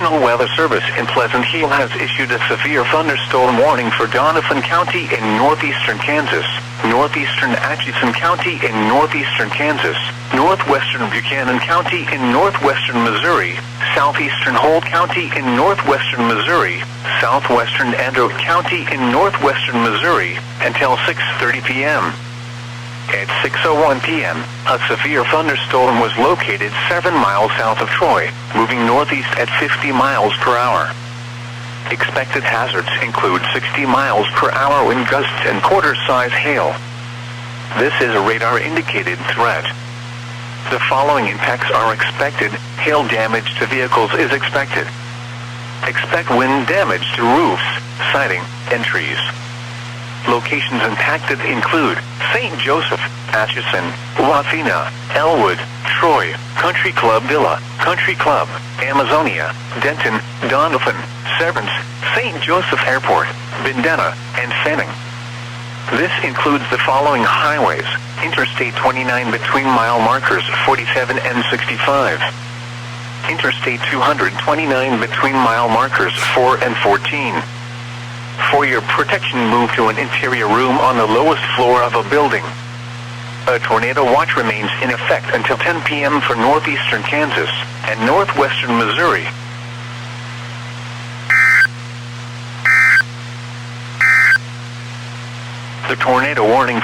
National Weather Service in Pleasant Hill has issued a severe thunderstorm warning for Donovan County in northeastern Kansas, northeastern Atchison County in northeastern Kansas, northwestern Buchanan County in northwestern Missouri, southeastern Holt County in northwestern Missouri, southwestern Andrew County in northwestern Missouri, until 6:30 p.m. At 6:01 p.m., a severe thunderstorm was located 7 miles south of Troy, moving northeast at 50 miles per hour. Expected hazards include 60 miles per hour wind gusts and quarter-size hail. This is a radar-indicated threat. The following impacts are expected. Hail damage to vehicles is expected. Expect wind damage to roofs, siding, and trees. Locations impacted include St. Joseph, Atchison, Wauthena, Elwood, Troy, Country Club Villa, Country Club, Amazonia, Denton, Donovan, Severance, St. Joseph Airport, Bindena, and Fanning. This includes the following highways: Interstate 29 between mile markers 47 and 65. Interstate 229 between mile markers 4 and 14. For your protection, move to an interior room on the lowest floor of a building. A tornado watch remains in effect until 10 p.m. for northeastern Kansas and northwestern Missouri. The tornado warning